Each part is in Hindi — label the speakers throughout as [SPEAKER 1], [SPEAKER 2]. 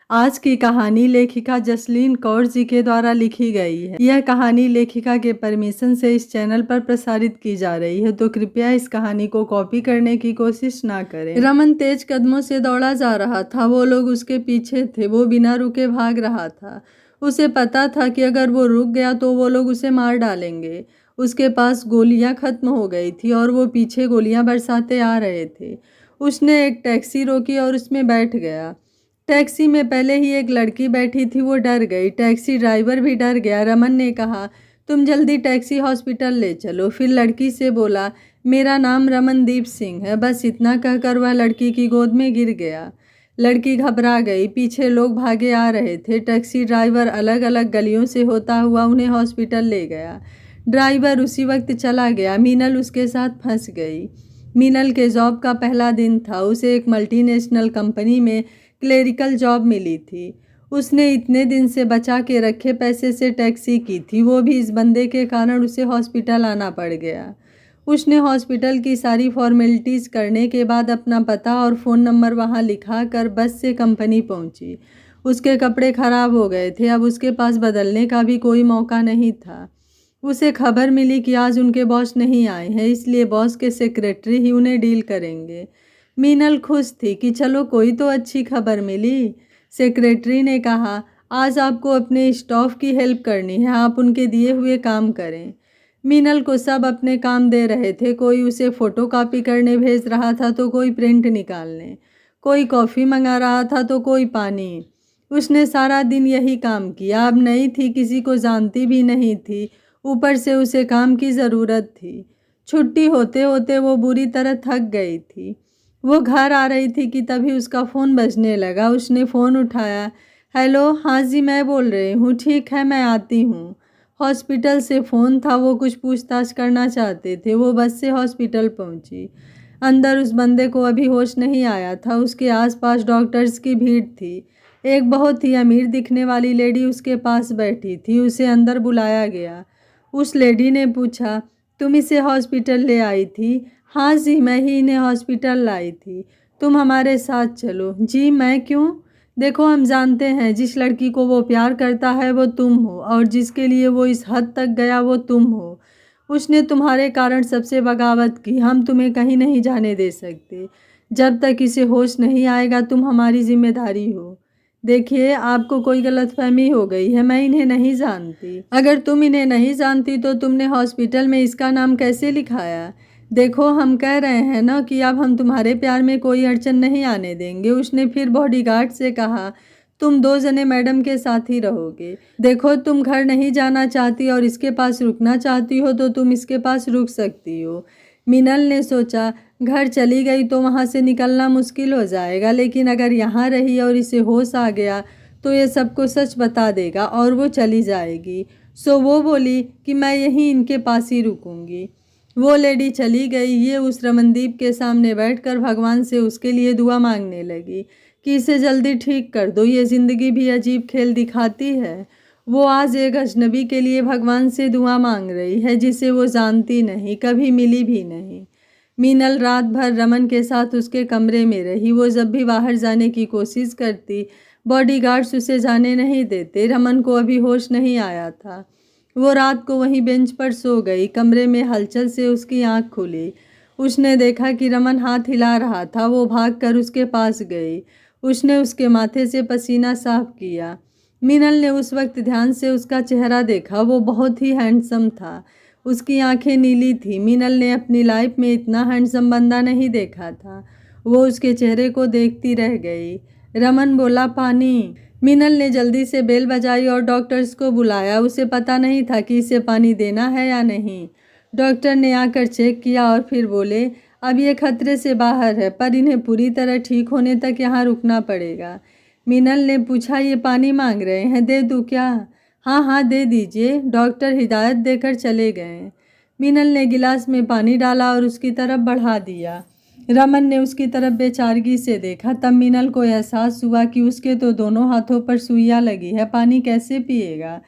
[SPEAKER 1] आज की कहानी लेखिका जसलीन कौर जी के द्वारा लिखी गई है। यह कहानी लेखिका के परमिशन से इस चैनल पर प्रसारित की जा रही है, तो कृपया इस कहानी को कॉपी करने की कोशिश ना करें। रमन तेज कदमों से दौड़ा जा रहा था। वो लोग उसके पीछे थे। वो बिना रुके भाग रहा था। उसे पता था कि अगर वो रुक गया तो वो लोग उसे मार डालेंगे। उसके पास गोलियां खत्म हो गई थी और वो पीछे गोलियां बरसाते आ रहे थे। उसने एक टैक्सी रोकी और उसमें बैठ गया। टैक्सी में पहले ही एक लड़की बैठी थी। वो डर गई। टैक्सी ड्राइवर भी डर गया। रमन ने कहा, तुम जल्दी टैक्सी हॉस्पिटल ले चलो। फिर लड़की से बोला, मेरा नाम रमनदीप सिंह है। बस इतना कहकर वह लड़की की गोद में गिर गया। लड़की घबरा गई। पीछे लोग भागे आ रहे थे। टैक्सी ड्राइवर अलग अलग गलियों से होता हुआ उन्हें हॉस्पिटल ले गया। ड्राइवर उसी वक्त चला गया। मीनल उसके साथ फंस गई। मीनल के जॉब का पहला दिन था। उसे एक मल्टीनेशनल कंपनी में क्लेरिकल जॉब मिली थी। उसने इतने दिन से बचा के रखे पैसे से टैक्सी की थी। वो भी इस बंदे के कारण उसे हॉस्पिटल आना पड़ गया। उसने हॉस्पिटल की सारी फॉर्मेलिटीज़ करने के बाद अपना पता और फ़ोन नंबर वहाँ लिखा कर बस से कंपनी पहुँची। उसके कपड़े ख़राब हो गए थे। अब उसके पास बदलने का भी कोई मौका नहीं था। उसे खबर मिली कि आज उनके बॉस नहीं आए हैं, इसलिए बॉस के सेक्रेटरी ही उन्हें डील करेंगे। मीनल खुश थी कि चलो कोई तो अच्छी खबर मिली। सेक्रेटरी ने कहा, आज आपको अपने स्टाफ की हेल्प करनी है, आप उनके दिए हुए काम करें। मीनल को सब अपने काम दे रहे थे। कोई उसे फ़ोटोकॉपी करने भेज रहा था तो कोई प्रिंट निकालने, कोई कॉफ़ी मंगा रहा था तो कोई पानी। उसने सारा दिन यही काम किया। अब नई थी, किसी को जानती भी नहीं थी। ऊपर से उसे काम की ज़रूरत थी। छुट्टी होते होते वो बुरी तरह थक गई थी। वो घर आ रही थी कि तभी उसका फ़ोन बजने लगा। उसने फ़ोन उठाया। हेलो, हाँ जी, मैं बोल रही हूँ। ठीक है, मैं आती हूँ। हॉस्पिटल से फ़ोन था। वो कुछ पूछताछ करना चाहते थे। वो बस से हॉस्पिटल पहुँची। अंदर उस बंदे को अभी होश नहीं आया था। उसके आसपास डॉक्टर्स की भीड़ थी। एक बहुत ही अमीर दिखने वाली लेडी उसके पास बैठी थी। उसे अंदर बुलाया गया। उस लेडी ने पूछा, तुम इसे हॉस्पिटल ले आई थी? हाँ जी, मैं ही इन्हें हॉस्पिटल लाई थी। तुम हमारे साथ चलो। जी, मैं क्यों? देखो, हम जानते हैं जिस लड़की को वो प्यार करता है वो तुम हो, और जिसके लिए वो इस हद तक गया वो तुम हो। उसने तुम्हारे कारण सबसे बगावत की। हम तुम्हें कहीं नहीं जाने दे सकते। जब तक इसे होश नहीं आएगा तुम हमारी जिम्मेदारी हो। देखिए, आपको कोई गलतफहमी हो गई है। मैं इन्हें नहीं जानती। अगर तुम इन्हें नहीं जानती तो तुमने हॉस्पिटल में इसका नाम कैसे लिखाया? देखो, हम कह रहे हैं ना कि अब हम तुम्हारे प्यार में कोई अड़चन नहीं आने देंगे। उसने फिर बॉडीगार्ड से कहा, तुम 2 जने मैडम के साथ ही रहोगे। देखो, तुम घर नहीं जाना चाहती और इसके पास रुकना चाहती हो तो तुम इसके पास रुक सकती हो। मीनल ने सोचा, घर चली गई तो वहाँ से निकलना मुश्किल हो जाएगा, लेकिन अगर यहाँ रही और इसे होश आ गया तो ये सबको सच बता देगा और वो चली जाएगी। सो वो बोली कि मैं यहीं इनके पास ही रुकूंगी। वो लेडी चली गई। ये उस रमनदीप के सामने बैठकर भगवान से उसके लिए दुआ मांगने लगी कि इसे जल्दी ठीक कर दो। ये ज़िंदगी भी अजीब खेल दिखाती है। वो आज एक अजनबी के लिए भगवान से दुआ मांग रही है जिसे वो जानती नहीं, कभी मिली भी नहीं। मीनल रात भर रमन के साथ उसके कमरे में रही। वो जब भी बाहर जाने की कोशिश करती, बॉडीगार्ड्स उसे जाने नहीं देते। रमन को अभी होश नहीं आया था। वो रात को वहीं बेंच पर सो गई। कमरे में हलचल से उसकी आंख खुली। उसने देखा कि रमन हाथ हिला रहा था। वो भागकर उसके पास गई। उसने उसके माथे से पसीना साफ किया। मीनल ने उस वक्त ध्यान से उसका चेहरा देखा। वो बहुत ही हैंडसम था। उसकी आंखें नीली थी। मीनल ने अपनी लाइफ में इतना हैंडसम बंदा नहीं देखा था। वो उसके चेहरे को देखती रह गई। रमन बोला, पानी। मीनल ने जल्दी से बेल बजाई और डॉक्टर्स को बुलाया। उसे पता नहीं था कि इसे पानी देना है या नहीं। डॉक्टर ने आकर चेक किया और फिर बोले, अब ये खतरे से बाहर है, पर इन्हें पूरी तरह ठीक होने तक यहाँ रुकना पड़ेगा। मीनल ने पूछा, ये पानी मांग रहे हैं, दे दूँ क्या? हाँ हाँ, दे दीजिए। डॉक्टर हिदायत देकर चले गए। मीनल ने गिलास में पानी डाला और उसकी तरफ बढ़ा दिया। रमन ने उसकी तरफ बेचारगी से देखा। तब मीनल को एहसास हुआ कि उसके तो दोनों हाथों पर सुइयां लगी है, पानी कैसे पिएगा।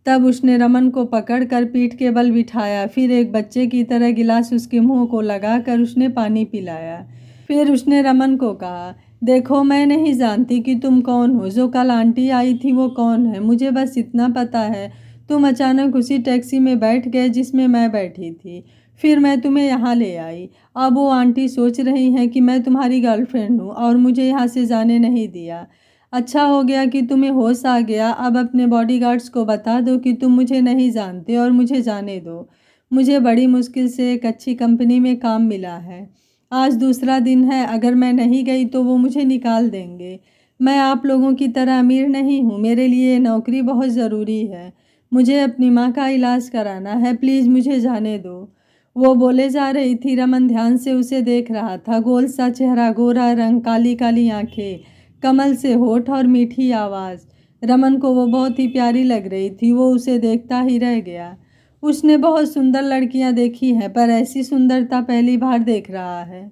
[SPEAKER 1] तब उसने रमन को पकड़कर पीठ के बल बिठाया। फिर एक बच्चे की तरह गिलास उसके मुंह को लगाकर उसने पानी पिलाया। फिर उसने रमन को कहा, देखो, मैं नहीं जानती कि तुम कौन हो। जो कल आंटी आई थी वो कौन है, मुझे बस इतना पता है तुम अचानक उसी टैक्सी में बैठ गए जिसमें मैं बैठी थी। फिर मैं तुम्हें यहाँ ले आई। अब वो आंटी सोच रही हैं कि मैं तुम्हारी गर्लफ्रेंड हूँ और मुझे यहाँ से जाने नहीं दिया। अच्छा हो गया कि तुम्हें होश आ गया। अब अपने बॉडीगार्ड्स को बता दो कि तुम मुझे नहीं जानते और मुझे जाने दो। मुझे बड़ी मुश्किल से एक अच्छी कंपनी में काम मिला है। आज दूसरा दिन है, अगर मैं नहीं गई तो वो मुझे निकाल देंगे। मैं आप लोगों की तरह अमीर नहीं हूँ, मेरे लिए नौकरी बहुत ज़रूरी है। मुझे अपनी माँ का इलाज कराना है, प्लीज़ मुझे जाने दो। वो बोले जा रही थी। रमन ध्यान से उसे देख रहा था। गोल सा चेहरा, गोरा रंग, काली काली आंखें, कमल से होठ और मीठी आवाज़। रमन को वो बहुत ही प्यारी लग रही थी। वो उसे देखता ही रह गया। उसने बहुत सुंदर लड़कियां देखी हैं, पर ऐसी सुंदरता पहली बार देख रहा है।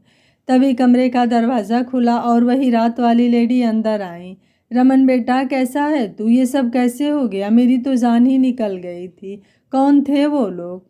[SPEAKER 1] तभी कमरे का दरवाज़ा खुला और वही रात वाली लेडी अंदर आई। रमन बेटा, कैसा है तू? ये सब कैसे हो गया? मेरी तो जान ही निकल गई थी। कौन थे वो लोग?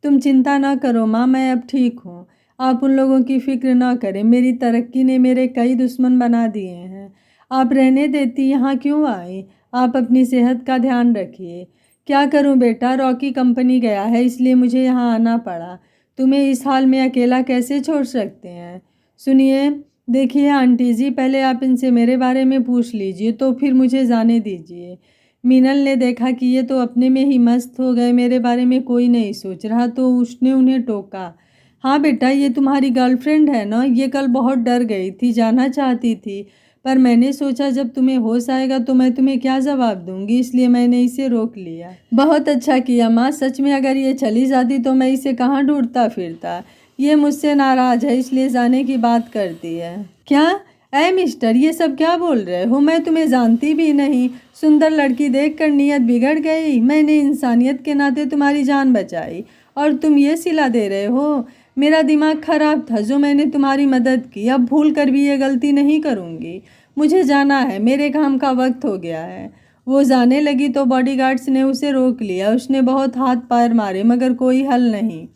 [SPEAKER 1] तुम चिंता ना करो माँ, मैं अब ठीक हूँ। आप उन लोगों की फिक्र ना करें। मेरी तरक्की ने मेरे कई दुश्मन बना दिए हैं। आप रहने देती यहाँ क्यों आई? आप अपनी सेहत का ध्यान रखिए। क्या करूं बेटा, रॉकी कंपनी गया है इसलिए मुझे यहाँ आना पड़ा। तुम्हें इस हाल में अकेला कैसे छोड़ सकते हैं? सुनिए, देखिए आंटी जी, पहले आप इनसे मेरे बारे में पूछ लीजिए तो फिर मुझे जाने दीजिए। मीनल ने देखा कि ये तो अपने में ही मस्त हो गए, मेरे बारे में कोई नहीं सोच रहा, तो उसने उन्हें टोका। हाँ बेटा, ये तुम्हारी गर्लफ्रेंड है ना? ये कल बहुत डर गई थी, जाना चाहती थी, पर मैंने सोचा जब तुम्हें होश आएगा तो मैं तुम्हें क्या जवाब दूंगी, इसलिए मैंने इसे रोक लिया। बहुत अच्छा किया माँ, सच में अगर ये चली जाती तो मैं इसे कहाँ ढूंढता फिरता। ये मुझसे नाराज है इसलिए जाने की बात करती है। क्या? ऐ मिस्टर, ये सब क्या बोल रहे हो? मैं तुम्हें जानती भी नहीं। सुंदर लड़की देखकर नीयत बिगड़ गई। मैंने इंसानियत के नाते तुम्हारी जान बचाई और तुम ये सिला दे रहे हो? मेरा दिमाग खराब था जो मैंने तुम्हारी मदद की। अब भूल कर भी ये गलती नहीं करूँगी। मुझे जाना है, मेरे काम का वक्त हो गया है। वो जाने लगी तो बॉडीगार्ड्स ने उसे रोक लिया। उसने बहुत हाथ पैर मारे मगर कोई हल नहीं।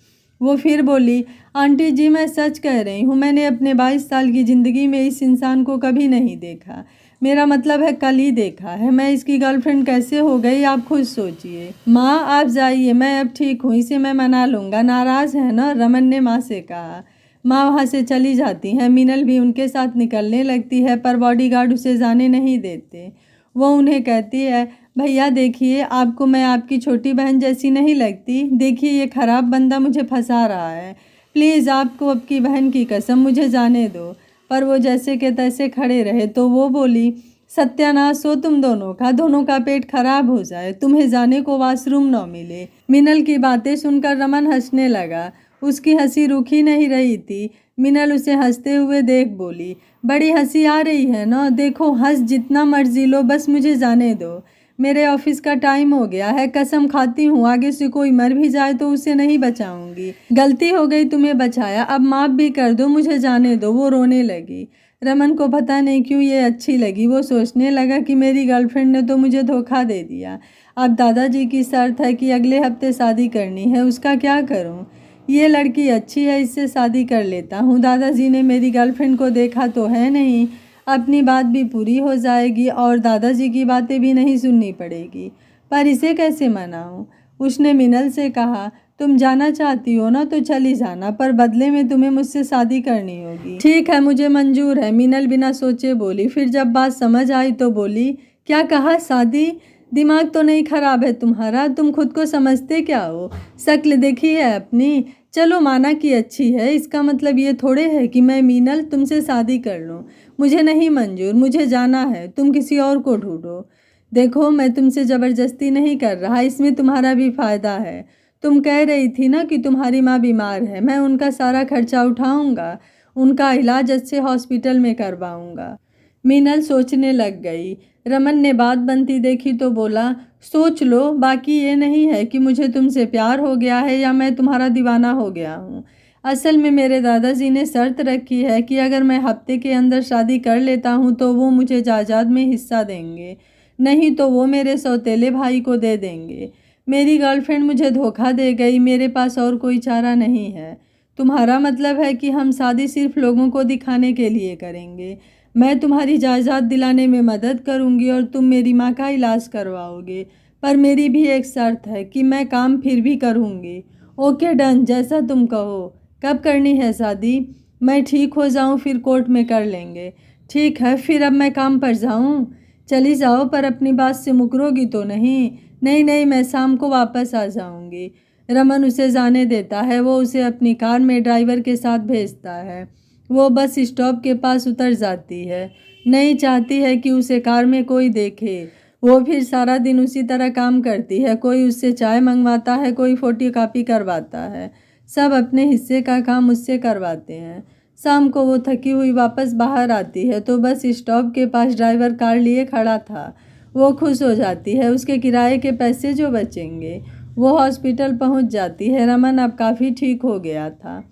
[SPEAKER 1] वो फिर बोली, आंटी जी मैं सच कह रही हूँ, मैंने अपने 22 साल की ज़िंदगी में इस इंसान को कभी नहीं देखा। मेरा मतलब है कल ही देखा है। मैं इसकी गर्लफ्रेंड कैसे हो गई आप खुद सोचिए। माँ आप जाइए, मैं अब ठीक हूँ, इसे मैं मना लूँगा। नाराज़ है ना? रमन ने माँ से कहा। माँ वहाँ से चली जाती हैं। मीनल भी उनके साथ निकलने लगती है पर बॉडीगार्ड उसे जाने नहीं देते। वो उन्हें कहती है, भैया देखिए, आपको मैं आपकी छोटी बहन जैसी नहीं लगती? देखिए ये खराब बंदा मुझे फंसा रहा है। प्लीज़ आपको आपकी बहन की कसम, मुझे जाने दो। पर वो जैसे के तैसे खड़े रहे तो वो बोली, सत्यानाश हो तुम दोनों का पेट खराब हो जाए, तुम्हें जाने को वॉशरूम न मिले। मिनल की बातें सुनकर रमन हंसने लगा। उसकी हंसी रुकी नहीं रही थी। मिनल उसे हंसते हुए देख बोली, बड़ी हंसी आ रही है ना? देखो हंस जितना मर्जी लो, बस मुझे जाने दो। मेरे ऑफिस का टाइम हो गया है। कसम खाती हूँ आगे से कोई मर भी जाए तो उसे नहीं बचाऊंगी। गलती हो गई, तुम्हें बचाया, अब माफ़ भी कर दो, मुझे जाने दो। वो रोने लगी। रमन को पता नहीं क्यों ये अच्छी लगी। वो सोचने लगा कि मेरी गर्लफ्रेंड ने तो मुझे धोखा दे दिया। अब दादाजी की शर्त है कि अगले हफ्ते शादी करनी है, उसका क्या करूं? ये लड़की अच्छी है, इससे शादी कर लेता हूँ। दादाजी ने मेरी गर्लफ्रेंड को देखा तो है नहीं। अपनी बात भी पूरी हो जाएगी और दादाजी की बातें भी नहीं सुननी पड़ेगी। पर इसे कैसे मनाऊं? उसने मिनल से कहा, तुम जाना चाहती हो ना तो चली जाना, पर बदले में तुम्हें मुझसे शादी करनी होगी। ठीक है, मुझे मंजूर है, मिनल बिना सोचे बोली। फिर जब बात समझ आई तो बोली, क्या कहा? शादी? दिमाग तो नहीं खराब है तुम्हारा? तुम खुद को समझते क्या हो? शक्ल देखी है अपनी? चलो माना कि अच्छी है, इसका मतलब ये थोड़े है कि मैं मीनल तुमसे शादी कर लूँ। मुझे नहीं मंजूर, मुझे जाना है, तुम किसी और को ढूंढो। देखो मैं तुमसे ज़बरदस्ती नहीं कर रहा, इसमें तुम्हारा भी फ़ायदा है। तुम कह रही थी ना कि तुम्हारी माँ बीमार है, मैं उनका सारा खर्चा उठाऊंगा, उनका इलाज अच्छे हॉस्पिटल में करवाऊंगा। मीनल सोचने लग गई। रमन ने बात बनती देखी तो बोला, सोच लो, बाकी ये नहीं है कि मुझे तुमसे प्यार हो गया है या मैं तुम्हारा दीवाना हो गया हूँ। असल में मेरे दादाजी ने शर्त रखी है कि अगर मैं हफ्ते के अंदर शादी कर लेता हूँ तो वो मुझे जायदाद में हिस्सा देंगे, नहीं तो वो मेरे सौतेले भाई को दे देंगे। मेरी गर्लफ्रेंड मुझे धोखा दे गई, मेरे पास और कोई चारा नहीं है। तुम्हारा मतलब है कि हम शादी सिर्फ लोगों को दिखाने के लिए करेंगे? मैं तुम्हारी जायदाद दिलाने में मदद करूंगी और तुम मेरी माँ का इलाज करवाओगे, पर मेरी भी एक शर्त है कि मैं काम फिर भी करूंगी। ओके डन, जैसा तुम कहो। कब करनी है शादी? मैं ठीक हो जाऊं फिर कोर्ट में कर लेंगे। ठीक है, फिर अब मैं काम पर जाऊं? चली जाओ, पर अपनी बात से मुकरोगी तो नहीं? नहीं नहीं, मैं शाम को वापस आ जाऊंगी। रमन उसे जाने देता है। वो उसे अपनी कार में ड्राइवर के साथ भेजता है। वो बस स्टॉप के पास उतर जाती है। नहीं चाहती है कि उसे कार में कोई देखे। वो फिर सारा दिन उसी तरह काम करती है। कोई उससे चाय मंगवाता है, कोई फोटोकॉपी करवाता है। सब अपने हिस्से का काम उससे करवाते हैं। शाम को वो थकी हुई वापस बाहर आती है तो बस स्टॉप के पास ड्राइवर कार लिए खड़ा था। वो खुश हो जाती है, उसके किराए के पैसे जो बचेंगे। वो हॉस्पिटल पहुंच जाती है। रमन अब काफ़ी ठीक हो गया था।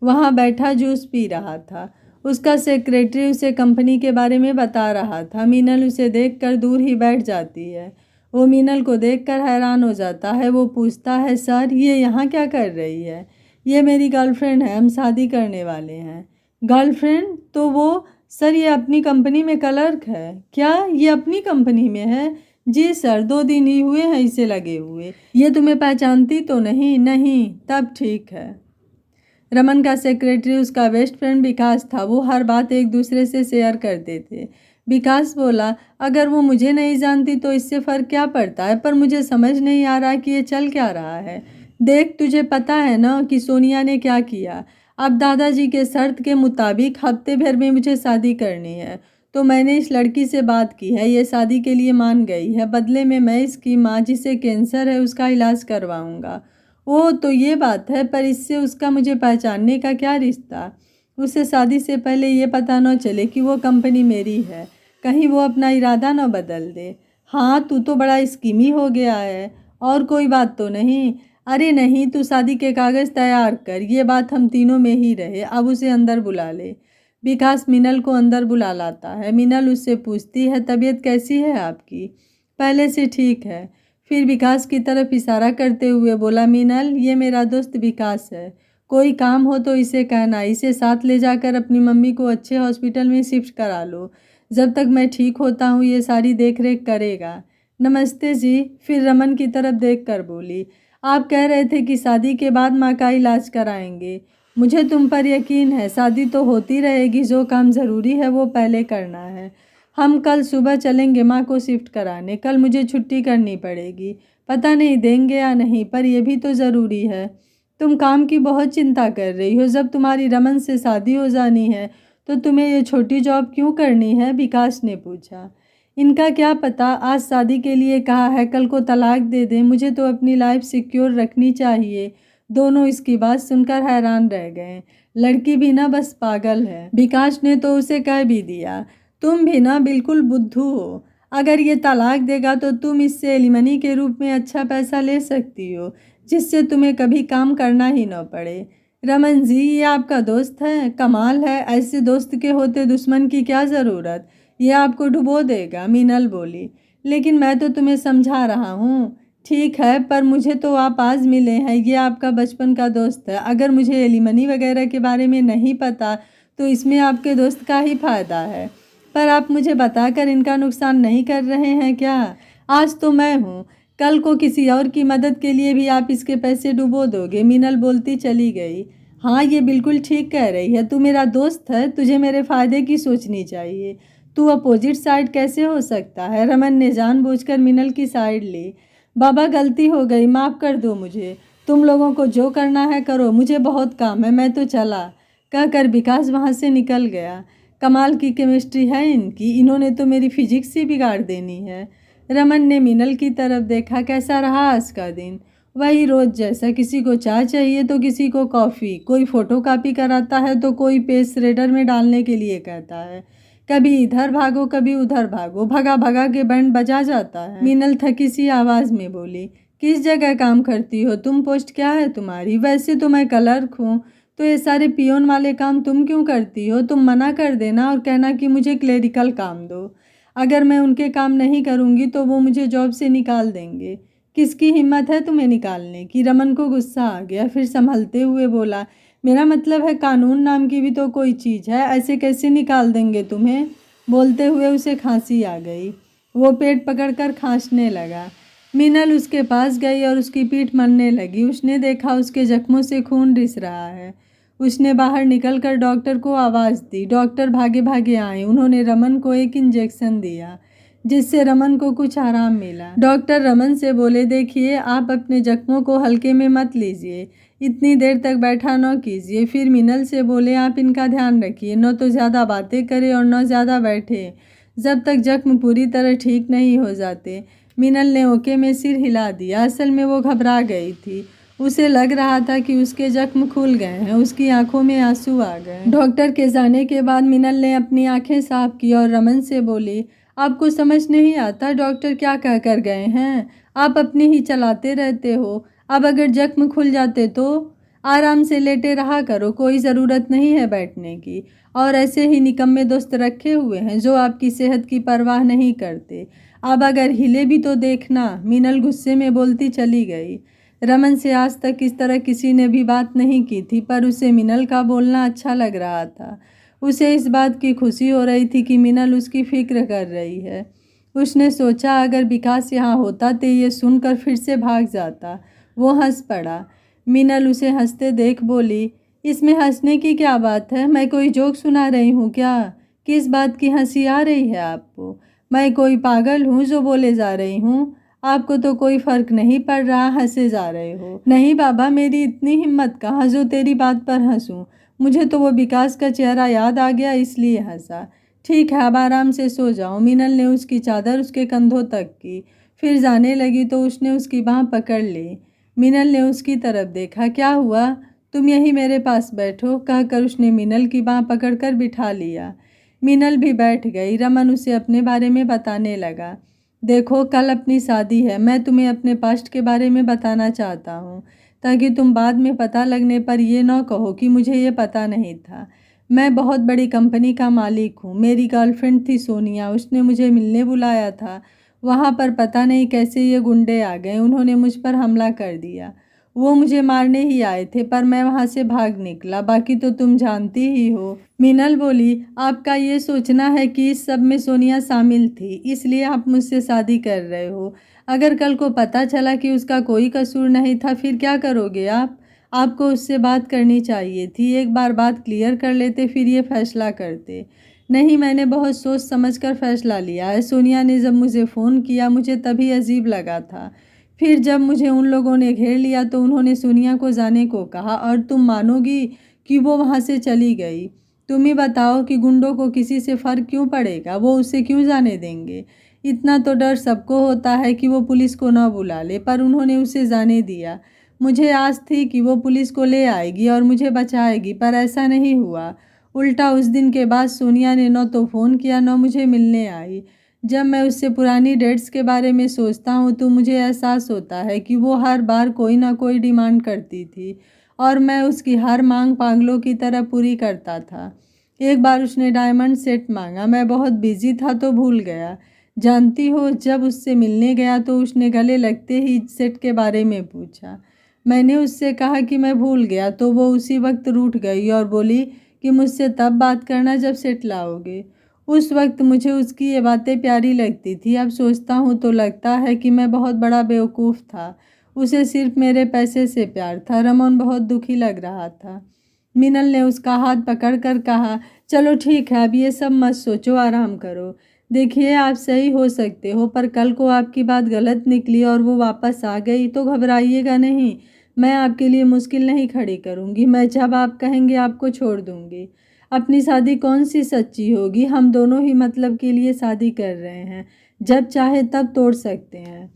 [SPEAKER 1] वहाँ बैठा जूस पी रहा था। उसका सेक्रेटरी उसे कंपनी के बारे में बता रहा था। मीनल उसे देखकर दूर ही बैठ जाती है। वो मीनल को देखकर हैरान हो जाता है। वो पूछता है, सर ये यहाँ क्या कर रही है? ये मेरी गर्लफ्रेंड है, हम शादी करने वाले हैं। गर्लफ्रेंड? तो वो, सर ये अपनी कंपनी में क्लर्क है। क्या ये अपनी कंपनी में है? जी सर, 2 दिन ही हुए हैं इसे लगे हुए। ये तुम्हें पहचानती तो नहीं? नहीं, तब ठीक है। रमन का सेक्रेटरी उसका बेस्ट फ्रेंड विकास था। वो हर बात एक दूसरे से शेयर करते थे। विकास बोला, अगर वो मुझे नहीं जानती तो इससे फ़र्क क्या पड़ता है, पर मुझे समझ नहीं आ रहा कि ये चल क्या रहा है। देख, तुझे पता है ना कि सोनिया ने क्या किया। अब दादाजी के शर्त के मुताबिक हफ्ते भर में मुझे शादी करनी है, तो मैंने इस लड़की से बात की है। ये शादी के लिए मान गई है। बदले में मैं इसकी माँ, जिसे कैंसर है, उसका इलाज करवाऊँगा। ओह, तो ये बात है, पर इससे उसका मुझे पहचानने का क्या रिश्ता? उसे शादी से पहले ये पता न चले कि वो कंपनी मेरी है। कहीं वो अपना इरादा न बदल दे। हाँ, तू तो बड़ा स्कीमी हो गया है। और कोई बात तो नहीं? अरे नहीं, तू शादी के कागज़ तैयार कर। ये बात हम तीनों में ही रहे। अब उसे अंदर बुला ले। विकास मीनल को अंदर बुला लाता है। मीनल उससे पूछती है, तबीयत कैसी है आपकी? पहले से ठीक है। फिर विकास की तरफ इशारा करते हुए बोला, मीनल ये मेरा दोस्त विकास है। कोई काम हो तो इसे कहना। इसे साथ ले जाकर अपनी मम्मी को अच्छे हॉस्पिटल में शिफ्ट करा लो। जब तक मैं ठीक होता हूँ ये सारी देख रेख करेगा। नमस्ते जी। फिर रमन की तरफ देख कर बोली, आप कह रहे थे कि शादी के बाद माँ का इलाज कराएंगे। मुझे तुम पर यकीन है। शादी तो होती रहेगी, जो काम ज़रूरी है वो पहले करना है। हम कल सुबह चलेंगे माँ को शिफ्ट कराने। कल मुझे छुट्टी करनी पड़ेगी। पता नहीं देंगे या नहीं, पर यह भी तो ज़रूरी है। तुम काम की बहुत चिंता कर रही हो। जब तुम्हारी रमन से शादी हो जानी है तो तुम्हें ये छोटी जॉब क्यों करनी है? विकास ने पूछा। इनका क्या पता, आज शादी के लिए कहा है, कल को तलाक दे दें। मुझे तो अपनी लाइफ सिक्योर रखनी चाहिए। दोनों इसकी बात सुनकर हैरान रह गए। लड़की भी ना बस पागल है। विकास ने तो उसे कह भी दिया, तुम भी ना बिल्कुल बुद्धू हो। अगर ये तलाक देगा तो तुम इससे एलिमनी के रूप में अच्छा पैसा ले सकती हो, जिससे तुम्हें कभी काम करना ही न पड़े। रमन जी, ये आपका दोस्त है? कमाल है, ऐसे दोस्त के होते दुश्मन की क्या ज़रूरत। ये आपको डुबो देगा। मीनल बोली, लेकिन मैं तो तुम्हें समझा रहा हूँ। ठीक है, पर मुझे तो आप आज मिले हैं। ये आपका बचपन का दोस्त है। अगर मुझे एलिमनी वगैरह के बारे में नहीं पता तो इसमें आपके दोस्त का ही फ़ायदा है। पर आप मुझे बताकर इनका नुकसान नहीं कर रहे हैं क्या? आज तो मैं हूँ, कल को किसी और की मदद के लिए भी आप इसके पैसे डुबो दोगे। मीनल बोलती चली गई। हाँ, ये बिल्कुल ठीक कह रही है। तू मेरा दोस्त है, तुझे मेरे फ़ायदे की सोचनी चाहिए। तू अपोजिट साइड कैसे हो सकता है? रमन ने जानबूझकर मीनल की साइड ली। बाबा, गलती हो गई, माफ़ कर दो मुझे। तुम लोगों को जो करना है करो, मुझे बहुत काम है, मैं तो चला। कहकर विकास वहाँ से निकल गया। कमाल की केमिस्ट्री है इनकी। इन्होंने तो मेरी फिजिक्स ही बिगाड़ देनी है। रमन ने मीनल की तरफ देखा। कैसा रहा आज का दिन? वही रोज़ जैसा। किसी को चाय चाहिए तो किसी को कॉफ़ी। कोई फ़ोटोकॉपी कराता है तो कोई पेज श्रेडर में डालने के लिए कहता है। कभी इधर भागो कभी उधर भागो। भगा भगा के बैंड बजा जाता है। मीनल थकी सी आवाज़ में बोली, किस जगह काम करती हो तुम? पोस्ट क्या है तुम्हारी? वैसे तो मैं क्लर्क हूँ, तो ये सारे पियोन वाले काम तुम क्यों करती हो? तुम मना कर देना और कहना कि मुझे क्लेरिकल काम दो। अगर मैं उनके काम नहीं करूँगी तो वो मुझे जॉब से निकाल देंगे। किसकी हिम्मत है तुम्हें निकालने की? रमन को गुस्सा आ गया। फिर संभलते हुए बोला, मेरा मतलब है कानून नाम की भी तो कोई चीज़ है। ऐसे कैसे निकाल देंगे तुम्हें? बोलते हुए उसे खांसी आ गई। वो पेट पकड़कर खांसने लगा। मीनल उसके पास गई और उसकी पीठ मलने लगी। उसने देखा उसके जख्मों से खून रिस रहा है। उसने बाहर निकलकर डॉक्टर को आवाज़ दी। डॉक्टर भागे भागे आए। उन्होंने रमन को एक इंजेक्शन दिया जिससे रमन को कुछ आराम मिला। डॉक्टर रमन से बोले, देखिए आप अपने जख्मों को हल्के में मत लीजिए, इतनी देर तक बैठा न कीजिए। फिर मीनल से बोले, आप इनका ध्यान रखिए, न तो ज़्यादा बातें करें और न ज़्यादा बैठे जब तक जख्म पूरी तरह ठीक नहीं हो जाते। मीनल ने ओके में सिर हिला दिया। असल में वो घबरा गई थी। उसे लग रहा था कि उसके जख्म खुल गए हैं। उसकी आंखों में आंसू आ गए। डॉक्टर के जाने के बाद मीनल ने अपनी आंखें साफ की और रमन से बोली, आपको समझ नहीं आता डॉक्टर क्या कह कर गए हैं? आप अपनी ही चलाते रहते हो। अब अगर जख्म खुल जाते तो आराम से लेटे रहा करो, कोई ज़रूरत नहीं है बैठने की। और ऐसे ही निकम्मे दोस्त रखे हुए हैं जो आपकी सेहत की परवाह नहीं करते। अब अगर हिले भी तो देखना। मीनल गुस्से में बोलती चली गई। रमन से आज तक इस तरह किसी ने भी बात नहीं की थी, पर उसे मीनल का बोलना अच्छा लग रहा था। उसे इस बात की खुशी हो रही थी कि मीनल उसकी फिक्र कर रही है। उसने सोचा अगर विकास यहाँ होता तो ये सुनकर फिर से भाग जाता। वो हंस पड़ा। मीनल उसे हंसते देख बोली, इसमें हंसने की क्या बात है? मैं कोई जोक सुना रही हूँ क्या? किस बात की हंसी आ रही है आपको? मैं कोई पागल हूँ जो बोले जा रही हूँ? आपको तो कोई फ़र्क नहीं पड़ रहा, हंसे जा रहे हो। नहीं बाबा, मेरी इतनी हिम्मत कहाँ जो तेरी बात पर हंसूँ। मुझे तो वो विकास का चेहरा याद आ गया इसलिए हंसा। ठीक है, अब आराम से सो जाओ। मीनल ने उसकी चादर उसके कंधों तक की। फिर जाने लगी तो उसने उसकी बाँह पकड़ ली। मीनल ने उसकी तरफ देखा। क्या हुआ? तुम यहीं मेरे पास बैठो, कहकर उसने मीनल की बाँह पकड़कर बिठा लिया। मीनल भी बैठ गई। रमन उसे अपने बारे में बताने लगा। देखो, कल अपनी शादी है। मैं तुम्हें अपने पास्ट के बारे में बताना चाहता हूँ ताकि तुम बाद में पता लगने पर ये न कहो कि मुझे ये पता नहीं था। मैं बहुत बड़ी कंपनी का मालिक हूँ। मेरी गर्लफ्रेंड थी सोनिया, उसने मुझे मिलने बुलाया था। वहाँ पर पता नहीं कैसे ये गुंडे आ गए, उन्होंने मुझ पर हमला कर दिया। वो मुझे मारने ही आए थे पर मैं वहाँ से भाग निकला, बाकी तो तुम जानती ही हो। मीनल बोली, आपका ये सोचना है कि इस सब में सोनिया शामिल थी इसलिए आप मुझसे शादी कर रहे हो। अगर कल को पता चला कि उसका कोई कसूर नहीं था फिर क्या करोगे आप? आपको उससे बात करनी चाहिए थी। एक बार बात क्लियर कर लेते फिर ये फैसला करते। नहीं, मैंने बहुत सोच समझकर फैसला लिया है। सोनिया ने जब मुझे फ़ोन किया मुझे तभी अजीब लगा था। फिर जब मुझे उन लोगों ने घेर लिया तो उन्होंने सोनिया को जाने को कहा और तुम मानोगी कि वो वहाँ से चली गई। तुम ही बताओ कि गुंडों को किसी से फ़र्क क्यों पड़ेगा? वो उसे क्यों जाने देंगे? इतना तो डर सबको होता है कि वो पुलिस को न बुला ले, पर उन्होंने उसे जाने दिया। मुझे आस थी कि वो पुलिस को ले आएगी और मुझे बचाएगी, पर ऐसा नहीं हुआ। उल्टा उस दिन के बाद सोनिया ने न तो फ़ोन किया न मुझे मिलने आई। जब मैं उससे पुरानी डेट्स के बारे में सोचता हूँ तो मुझे एहसास होता है कि वो हर बार कोई ना कोई डिमांड करती थी और मैं उसकी हर मांग पागलों की तरह पूरी करता था। एक बार उसने डायमंड सेट मांगा, मैं बहुत बिजी था तो भूल गया। जानती हो, जब उससे मिलने गया तो उसने गले लगते ही सेट के बारे में पूछा। मैंने उससे कहा कि मैं भूल गया तो वो उसी वक्त रूठ गई और बोली कि मुझसे तब बात करना जब सेट लाओगे। उस वक्त मुझे उसकी ये बातें प्यारी लगती थी। अब सोचता हूँ तो लगता है कि मैं बहुत बड़ा बेवकूफ़ था। उसे सिर्फ मेरे पैसे से प्यार था। रमन बहुत दुखी लग रहा था। मीनल ने उसका हाथ पकड़कर कहा, चलो ठीक है, अब ये सब मत सोचो, आराम करो। देखिए, आप सही हो सकते हो, पर कल को आपकी बात गलत निकली और वो वापस आ गई तो घबराइएगा नहीं। मैं आपके लिए मुश्किल नहीं खड़ी करूँगी। मैं जब आप कहेंगे आपको छोड़ दूँगी। अपनी शादी कौन सी सच्ची होगी? हम दोनों ही मतलब के लिए शादी कर रहे हैं। जब चाहे तब तोड़ सकते हैं।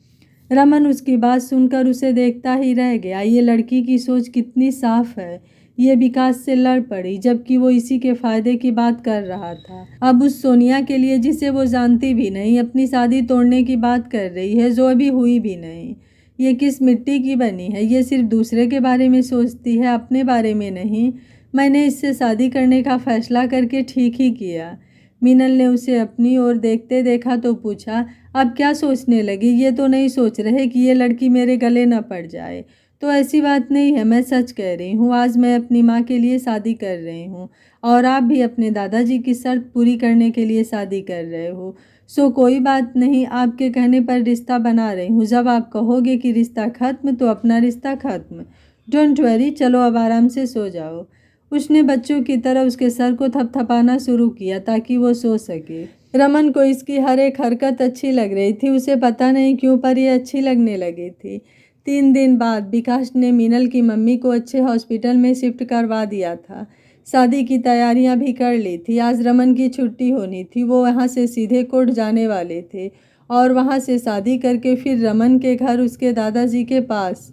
[SPEAKER 1] रमन उसकी बात सुनकर उसे देखता ही रह गया। ये लड़की की सोच कितनी साफ है। ये विकास से लड़ पड़ी जबकि वो इसी के फ़ायदे की बात कर रहा था। अब उस सोनिया के लिए, जिसे वो जानती भी नहीं, अपनी शादी तोड़ने की बात कर रही है जो अभी हुई भी नहीं। ये किस मिट्टी की बनी है? ये सिर्फ दूसरे के बारे में सोचती है, अपने बारे में नहीं। मैंने इससे शादी करने का फ़ैसला करके ठीक ही किया। मीनल ने उसे अपनी ओर देखते देखा तो पूछा, अब क्या सोचने लगी? ये तो नहीं सोच रहे कि ये लड़की मेरे गले न पड़ जाए? तो ऐसी बात नहीं है, मैं सच कह रही हूँ। आज मैं अपनी माँ के लिए शादी कर रही हूँ और आप भी अपने दादाजी की शर्त पूरी करने के लिए शादी कर रहे हो। सो कोई बात नहीं, आपके कहने पर रिश्ता बना रही हूँ। जब आप कहोगे कि रिश्ता ख़त्म तो अपना रिश्ता ख़त्म। डोंट वरी, चलो अब आराम से सो जाओ। उसने बच्चों की तरह उसके सर को थपथपाना शुरू किया ताकि वो सो सके। रमन को इसकी हर एक हरकत अच्छी लग रही थी। उसे पता नहीं क्यों पर ये अच्छी लगने लगी थी। 3 दिन बाद विकास ने मीनल की मम्मी को अच्छे हॉस्पिटल में शिफ्ट करवा दिया था। शादी की तैयारियां भी कर ली थी। आज रमन की छुट्टी होनी थी। वो वहाँ से सीधे कोर्ट जाने वाले थे और वहाँ से शादी करके फिर रमन के घर उसके दादाजी के पास।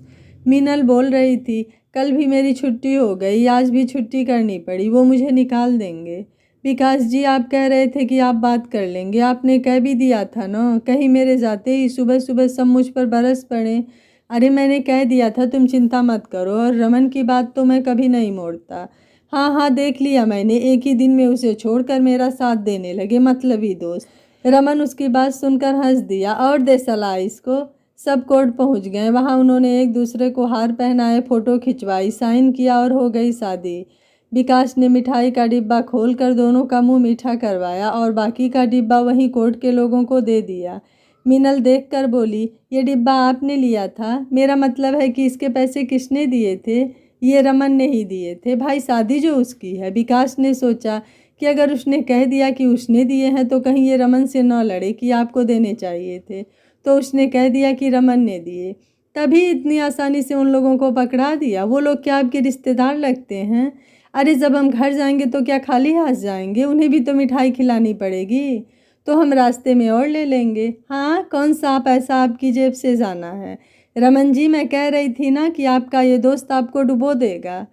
[SPEAKER 1] मीनल बोल रही थी, कल भी मेरी छुट्टी हो गई, आज भी छुट्टी करनी पड़ी, वो मुझे निकाल देंगे। विकास जी, आप कह रहे थे कि आप बात कर लेंगे, आपने कह भी दिया था ना। कहीं मेरे जाते ही सुबह सुबह सब मुझ पर बरस पड़े। अरे मैंने कह दिया था, तुम चिंता मत करो, और रमन की बात तो मैं कभी नहीं मोड़ता। हाँ हाँ, देख लिया मैंने, एक ही दिन में उसे छोड़कर मेरा साथ देने लगे, मतलबी दोस्त। रमन उसकी बात सुनकर हंस दिया। और दे सलाह इसको। सब कोर्ट पहुंच गए। वहां उन्होंने एक दूसरे को हार पहनाए, फ़ोटो खिंचवाई, साइन किया और हो गई शादी। विकास ने मिठाई का डिब्बा खोलकर दोनों का मुंह मीठा करवाया और बाकी का डिब्बा वहीं कोर्ट के लोगों को दे दिया। मीनल देखकर बोली, ये डिब्बा आपने लिया था? मेरा मतलब है कि इसके पैसे किसने दिए थे? ये रमन ने ही दिए थे भाई, शादी जो उसकी है। विकास ने सोचा कि अगर उसने कह दिया कि उसने दिए हैं तो कहीं ये रमन से न लड़े कि आपको देने चाहिए थे, तो उसने कह दिया कि रमन ने दिए। तभी इतनी आसानी से उन लोगों को पकड़ा दिया। वो लोग क्या आपके रिश्तेदार लगते हैं? अरे जब हम घर जाएंगे तो क्या खाली हाथ जाएंगे? उन्हें भी तो मिठाई खिलानी पड़ेगी। तो हम रास्ते में और ले लेंगे। हाँ, कौन सा पैसा आपकी जेब से जाना है? रमन जी, मैं कह रही थी ना कि आपका ये दोस्त आपको डुबो देगा।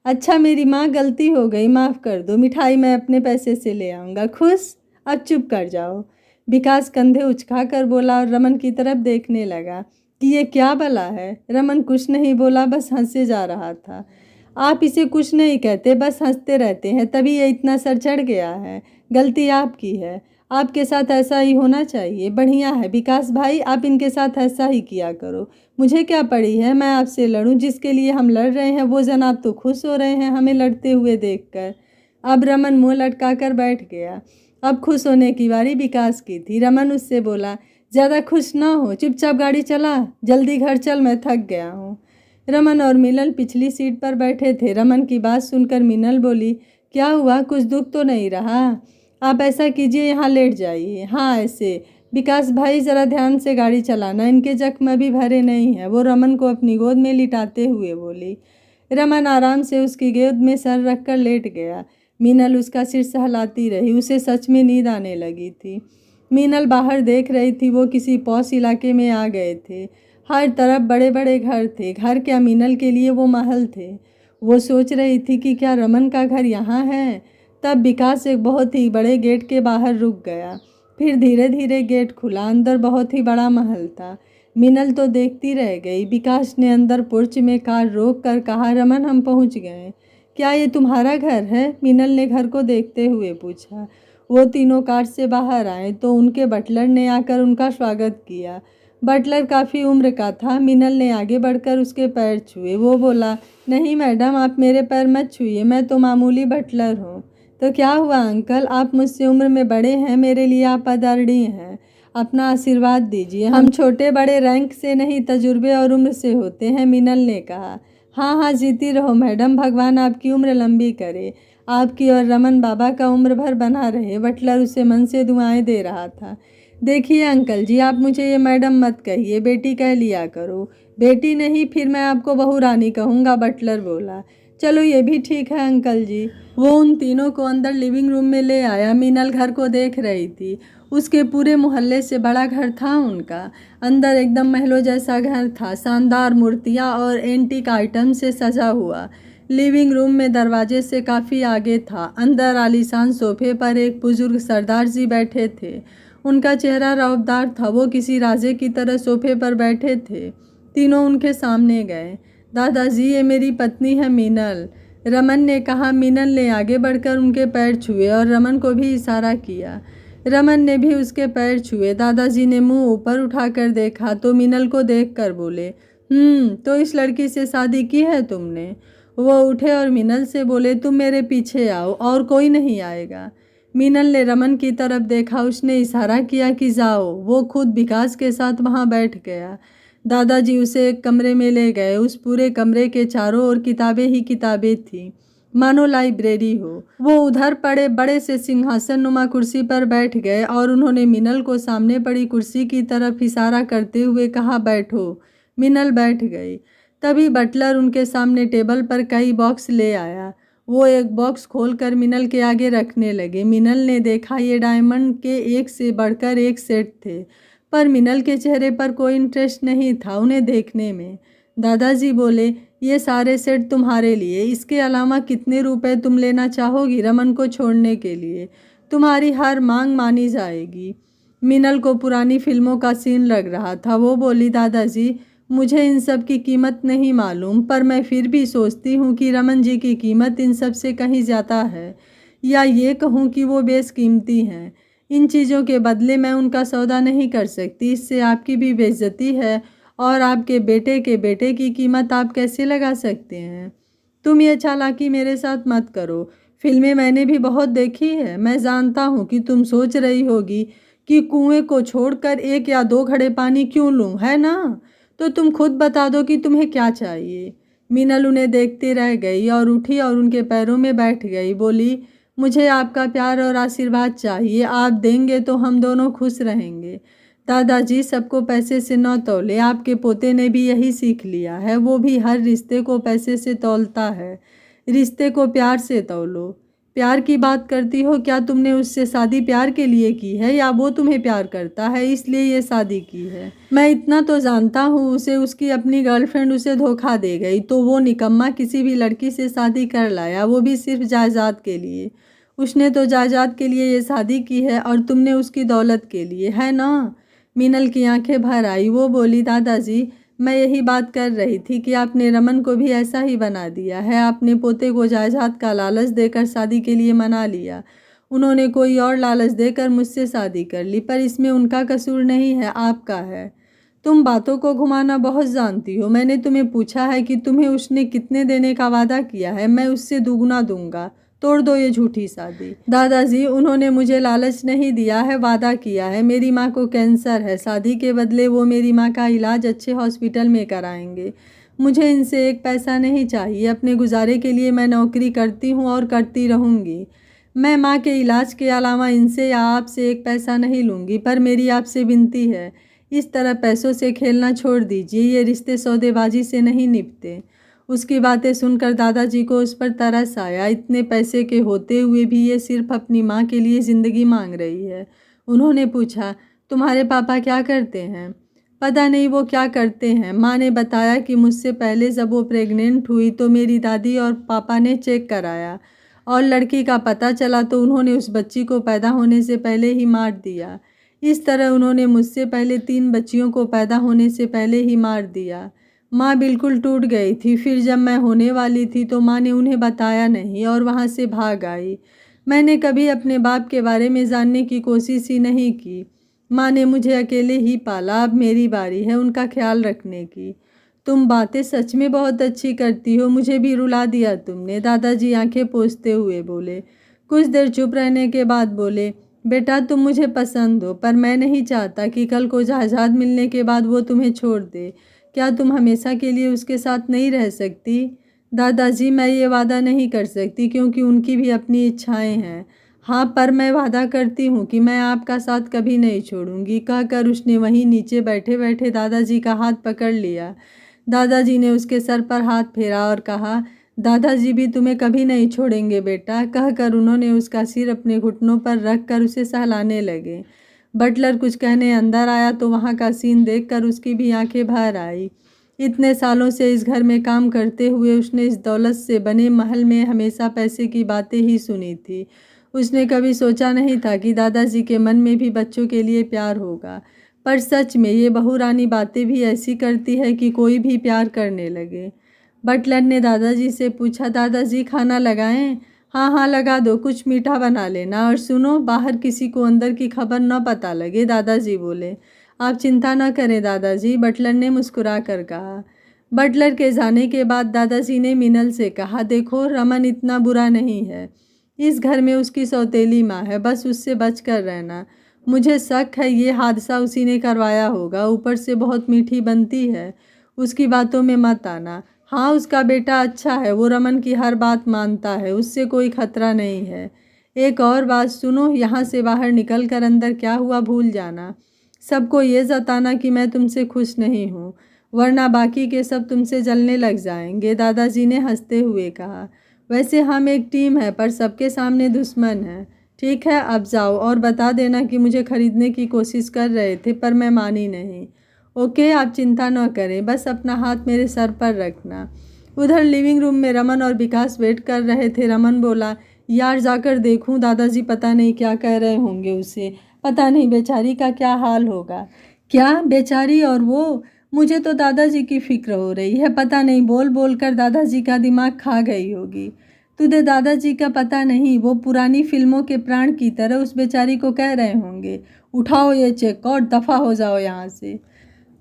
[SPEAKER 1] अच्छा मेरी माँ, गलती हो गई, माफ़ कर दो, मिठाई मैं अपने पैसे से ले आऊँगा। खुश? अब चुप कर जाओ। विकास कंधे उचकाकर बोला और रमन की तरफ देखने लगा कि ये क्या भला है। रमन कुछ नहीं बोला, बस हंसे जा रहा था। आप इसे कुछ नहीं कहते, बस हंसते रहते हैं, तभी ये इतना सर चढ़ गया है। गलती आपकी है, आपके साथ ऐसा ही होना चाहिए। बढ़िया है विकास भाई, आप इनके साथ ऐसा ही किया करो। मुझे क्या पड़ी है मैं आपसे लड़ूं? जिसके लिए हम लड़ रहे हैं वो जनाब तो खुश हो रहे हैं हमें लड़ते हुए देखकर। अब रमन मुंह लटकाकर बैठ गया। अब खुश होने की बारी विकास की थी। रमन उससे बोला, ज़्यादा खुश ना हो, चुपचाप गाड़ी चला, जल्दी घर चल, मैं थक गया हूँ। रमन और मीनल पिछली सीट पर बैठे थे। रमन की बात सुनकर मीनल बोली, क्या हुआ, कुछ दुख तो नहीं रहा? आप ऐसा कीजिए, यहाँ लेट जाइए। हाँ ऐसे। विकास भाई ज़रा ध्यान से गाड़ी चलाना, इनके जख्म अभी भरे नहीं हैं, वो रमन को अपनी गोद में लिटाते हुए बोली। रमन आराम से उसकी गोद में सर रखकर लेट गया। मीनल उसका सिर सहलाती रही। उसे सच में नींद आने लगी थी। मीनल बाहर देख रही थी। वो किसी पॉश इलाके में आ गए थे। हर तरफ बड़े बड़े घर थे। घर क्या, मीनल के लिए वो महल थे। वो सोच रही थी कि क्या रमन का घर यहाँ है। तब विकास एक बहुत ही बड़े गेट के बाहर रुक गया। फिर धीरे धीरे गेट खुला। अंदर बहुत ही बड़ा महल था। मीनल तो देखती रह गई। विकास ने अंदर पोर्च में कार रोक कर कहा, रमन हम पहुँच गए। क्या ये तुम्हारा घर है? मीनल ने घर को देखते हुए पूछा। वो तीनों कार से बाहर आए तो उनके बटलर ने आकर उनका स्वागत किया। बटलर काफ़ी उम्र का था। मीनल ने आगे बढ़कर उसके पैर छुए। वो बोला, नहीं मैडम, आप मेरे पैर मत छुइए, मैं तो मामूली बटलर हूँ। तो क्या हुआ अंकल, आप मुझसे उम्र में बड़े हैं, मेरे लिए आप आदरणीय हैं। अपना आशीर्वाद दीजिए। हम छोटे बड़े रैंक से नहीं, तजुर्बे और उम्र से होते हैं, मीनल ने कहा। हाँ हाँ, जीती रहो मैडम, भगवान आपकी उम्र लंबी करे, आपकी और रमन बाबा का उम्र भर बना रहे। बटलर उसे मन से दुआएं दे रहा था। देखिए अंकल जी, आप मुझे ये मैडम मत कहिए, बेटी कह लिया करो। बेटी नहीं, फिर मैं आपको बहू रानी कहूँगा, बटलर बोला। चलो ये भी ठीक है अंकल जी। वो उन तीनों को अंदर लिविंग रूम में ले आया। मीनल घर को देख रही थी। उसके पूरे मोहल्ले से बड़ा घर था उनका। अंदर एकदम महलों जैसा घर था। शानदार मूर्तियाँ और एंटीक आइटम से सजा हुआ। लिविंग रूम में दरवाजे से काफ़ी आगे था। अंदर आलीशान सोफे पर एक बुजुर्ग सरदार जी बैठे थे। उनका चेहरा रौबदार था। वो किसी राजे की तरह सोफे पर बैठे थे। तीनों उनके सामने गए। दादाजी, ये मेरी पत्नी है मीनल, रमन ने कहा। मीनल ने आगे बढ़कर उनके पैर छुए और रमन को भी इशारा किया। रमन ने भी उसके पैर छुए। दादाजी ने मुंह ऊपर उठाकर देखा तो मीनल को देखकर बोले, तो इस लड़की से शादी की है तुमने? वो उठे और मीनल से बोले, तुम मेरे पीछे आओ और कोई नहीं आएगा। मीनल ने रमन की तरफ देखा, उसने इशारा किया कि जाओ। वो खुद विकास के साथ वहाँ बैठ गया। दादाजी उसे एक कमरे में ले गए। उस पूरे कमरे के चारों ओर किताबें ही किताबें थीं, मानो लाइब्रेरी हो। वो उधर पड़े बड़े से सिंहासन नुमा कुर्सी पर बैठ गए और उन्होंने मीनल को सामने पड़ी कुर्सी की तरफ इशारा करते हुए कहा, बैठो। मीनल बैठ गई। तभी बटलर उनके सामने टेबल पर कई बॉक्स ले आया। वो एक बॉक्स खोलकर मीनल के आगे रखने लगे। मीनल ने देखा ये डायमंड के एक से बढ़कर एक सेट थे, पर मीनल के चेहरे पर कोई इंटरेस्ट नहीं था उन्हें देखने में। दादाजी बोले, ये सारे सेट तुम्हारे लिए। इसके अलावा कितने रुपए तुम लेना चाहोगी रमन को छोड़ने के लिए? तुम्हारी हर मांग मानी जाएगी। मीनल को पुरानी फिल्मों का सीन लग रहा था। वो बोली, दादाजी मुझे इन सब की कीमत नहीं मालूम, पर मैं फिर भी सोचती हूँ कि रमन जी की कीमत इन सब से कहीं ज़्यादा है, या ये कहूँ कि वो बेशकीमती हैं। इन चीज़ों के बदले मैं उनका सौदा नहीं कर सकती। इससे आपकी भी बेइज्जती है और आपके बेटे के बेटे की कीमत आप कैसे लगा सकते हैं? तुम ये चालाकी मेरे साथ मत करो। फिल्में मैंने भी बहुत देखी है। मैं जानता हूँ कि तुम सोच रही होगी कि कुएं को छोड़कर 1 या 2 घड़े पानी क्यों लूँ, है ना? तो तुम खुद बता दो कि तुम्हें क्या चाहिए। मीनल उन्हें देखती रह गई और उठी और उनके पैरों में बैठ गई। बोली, मुझे आपका प्यार और आशीर्वाद चाहिए। आप देंगे तो हम दोनों खुश रहेंगे। दादाजी सबको पैसे से न तौले। आपके पोते ने भी यही सीख लिया है। वो भी हर रिश्ते को पैसे से तौलता है। रिश्ते को प्यार से तौलो। प्यार की बात करती हो, क्या तुमने उससे शादी प्यार के लिए की है या वो तुम्हें प्यार करता है इसलिए ये शादी की है? मैं इतना तो जानता हूँ, उसे उसकी अपनी गर्लफ्रेंड उसे धोखा दे गई तो वो निकम्मा किसी भी लड़की से शादी कर लाया, वो भी सिर्फ जायदाद के लिए। उसने तो जायदाद के लिए ये शादी की है और तुमने उसकी दौलत के लिए, है ना? मीनल की आंखें भर आई। वो बोली, दादाजी मैं यही बात कर रही थी कि आपने रमन को भी ऐसा ही बना दिया है। आपने पोते को जायदाद का लालच देकर शादी के लिए मना लिया। उन्होंने कोई और लालच देकर मुझसे शादी कर ली, पर इसमें उनका कसूर नहीं है, आपका है। तुम बातों को घुमाना बहुत जानती हो। मैंने तुम्हें पूछा है कि तुम्हें उसने कितने देने का वादा किया है। मैं उससे दुगना दूंगा। तोड़ दो ये झूठी शादी। दादाजी उन्होंने मुझे लालच नहीं दिया है, वादा किया है। मेरी माँ को कैंसर है। शादी के बदले वो मेरी माँ का इलाज अच्छे हॉस्पिटल में कराएंगे। मुझे इनसे एक पैसा नहीं चाहिए। अपने गुजारे के लिए मैं नौकरी करती हूँ और करती रहूँगी। मैं माँ के इलाज के अलावा इनसे या आपसे एक पैसा नहीं लूँगी, पर मेरी आपसे विनती है, इस तरह पैसों से खेलना छोड़ दीजिए। ये रिश्ते सौदेबाजी से नहीं निपटते। उसकी बातें सुनकर दादाजी को उस पर तरस आया। इतने पैसे के होते हुए भी ये सिर्फ अपनी माँ के लिए ज़िंदगी मांग रही है। उन्होंने पूछा, तुम्हारे पापा क्या करते हैं? पता नहीं वो क्या करते हैं। माँ ने बताया कि मुझसे पहले जब वो प्रेग्नेंट हुई तो मेरी दादी और पापा ने चेक कराया और लड़की का पता चला तो उन्होंने उस बच्ची को पैदा होने से पहले ही मार दिया। इस तरह उन्होंने मुझसे पहले 3 बच्चियों को पैदा होने से पहले ही मार दिया। माँ बिल्कुल टूट गई थी। फिर जब मैं होने वाली थी तो माँ ने उन्हें बताया नहीं और वहाँ से भाग आई। मैंने कभी अपने बाप के बारे में जानने की कोशिश ही नहीं की। माँ ने मुझे अकेले ही पाला। अब मेरी बारी है उनका ख्याल रखने की। तुम बातें सच में बहुत अच्छी करती हो। मुझे भी रुला दिया तुमने। दादाजी आंखें पोंछते हुए बोले। कुछ देर चुप रहने के बाद बोले, बेटा तुम मुझे पसंद हो, पर मैं नहीं चाहता कि कल को जायदाद मिलने के बाद वो तुम्हें छोड़ दे। क्या तुम हमेशा के लिए उसके साथ नहीं रह सकती? दादाजी मैं ये वादा नहीं कर सकती क्योंकि उनकी भी अपनी इच्छाएं हैं। हाँ, पर मैं वादा करती हूँ कि मैं आपका साथ कभी नहीं छोड़ूंगी, कहकर उसने वहीं नीचे बैठे बैठे दादाजी का हाथ पकड़ लिया। दादाजी ने उसके सर पर हाथ फेरा और कहा, दादाजी भी तुम्हें कभी नहीं छोड़ेंगे बेटा, कहकर उन्होंने उसका सिर अपने घुटनों पर रखकर उसे सहलाने लगे। बटलर कुछ कहने अंदर आया तो वहाँ का सीन देखकर उसकी भी आंखें भर आई। इतने सालों से इस घर में काम करते हुए उसने इस दौलत से बने महल में हमेशा पैसे की बातें ही सुनी थी। उसने कभी सोचा नहीं था कि दादाजी के मन में भी बच्चों के लिए प्यार होगा। पर सच में ये बहू रानी बातें भी ऐसी करती है कि कोई भी प्यार करने लगे। बटलर ने दादाजी से पूछा, दादाजी खाना लगाएं? हाँ हाँ लगा दो, कुछ मीठा बना लेना, और सुनो बाहर किसी को अंदर की खबर न पता लगे। दादाजी बोले, आप चिंता न करें दादाजी, बटलर ने मुस्कुरा कर कहा। बटलर के जाने के बाद दादाजी ने मीनल से कहा, देखो रमन इतना बुरा नहीं है, इस घर में उसकी सौतेली माँ है, बस उससे बच कर रहना। मुझे शक है ये हादसा उसी ने करवाया होगा, ऊपर से बहुत मीठी बनती है, उसकी बातों में मत आना। हाँ उसका बेटा अच्छा है, वो रमन की हर बात मानता है, उससे कोई खतरा नहीं है। एक और बात सुनो, यहाँ से बाहर निकल कर अंदर क्या हुआ भूल जाना, सबको ये जताना कि मैं तुमसे खुश नहीं हूँ, वरना बाकी के सब तुमसे जलने लग जाएंगे। दादाजी ने हंसते हुए कहा, वैसे हम एक टीम है पर सबके सामने दुश्मन है। ठीक है अब जाओ और बता देना कि मुझे खरीदने की कोशिश कर रहे थे पर मैं मानी नहीं। ओके आप चिंता न करें, बस अपना हाथ मेरे सर पर रखना। उधर लिविंग रूम में रमन और विकास वेट कर रहे थे। रमन बोला, यार जाकर देखूं, दादाजी पता नहीं क्या कह रहे होंगे उसे, पता नहीं बेचारी का क्या हाल होगा। क्या बेचारी और वो? मुझे तो दादाजी की फिक्र हो रही है, पता नहीं बोल बोल कर दादाजी का दिमाग खा गई होगी। तुझे दादाजी का पता नहीं, वो पुरानी फिल्मों के प्राण की तरह उस बेचारी को कह रहे होंगे, उठाओ ये चेक और दफ़ा हो जाओ यहाँ से।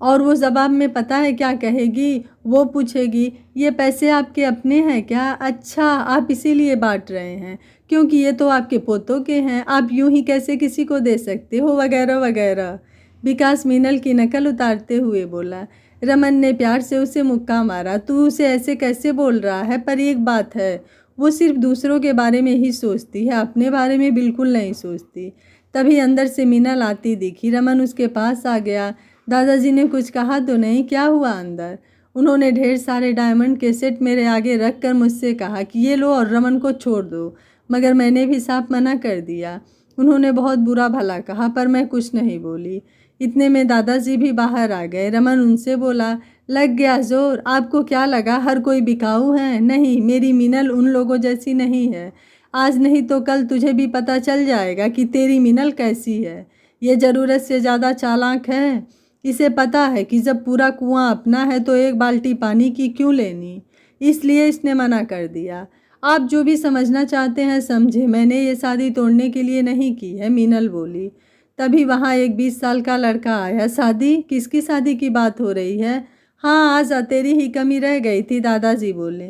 [SPEAKER 1] और वो जवाब में पता है क्या कहेगी? वो पूछेगी, ये पैसे आपके अपने हैं क्या? अच्छा आप इसीलिए बांट रहे हैं, क्योंकि ये तो आपके पोतों के हैं, आप यूं ही कैसे किसी को दे सकते हो, वगैरह वगैरह। विकास मीनल की नकल उतारते हुए बोला। रमन ने प्यार से उसे मुक्का मारा, तू उसे ऐसे कैसे बोल रहा है? पर एक बात है, वो सिर्फ दूसरों के बारे में ही सोचती है, अपने बारे में बिल्कुल नहीं सोचती। तभी अंदर से मीनल आती दिखी। रमन उसके पास आ गया। दादाजी ने कुछ कहा तो नहीं? क्या हुआ अंदर? उन्होंने ढेर सारे डायमंड के सेट मेरे आगे रख कर मुझसे कहा कि ये लो और रमन को छोड़ दो, मगर मैंने भी साफ मना कर दिया। उन्होंने बहुत बुरा भला कहा पर मैं कुछ नहीं बोली। इतने में दादाजी भी बाहर आ गए। रमन उनसे बोला, लग गया जोर? आपको क्या लगा हर कोई बिकाऊ है? नहीं, मेरी मीनल उन लोगों जैसी नहीं है। आज नहीं तो कल तुझे भी पता चल जाएगा कि तेरी मीनल कैसी है। ये ज़रूरत से ज़्यादा चालाक है। इसे पता है कि जब पूरा कुआं अपना है तो एक बाल्टी पानी की क्यों लेनी, इसलिए इसने मना कर दिया। आप जो भी समझना चाहते हैं समझे, मैंने ये शादी तोड़ने के लिए नहीं की है, मीनल बोली। तभी वहाँ एक 20 साल का लड़का आया। शादी? किसकी शादी की बात हो रही है? हाँ आज तेरी ही कमी रह गई थी, दादाजी बोले।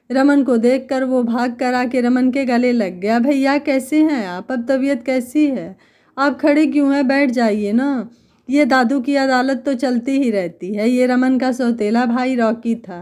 [SPEAKER 1] रमन को देखकर वो भाग कर आके रमन के गले लग गया। भैया कैसे हैं आप? अब तबीयत कैसी है? आप खड़े क्यों हैं? बैठ जाइए ना। ये दादू की अदालत तो चलती ही रहती है। ये रमन का सौतेला भाई रॉकी था।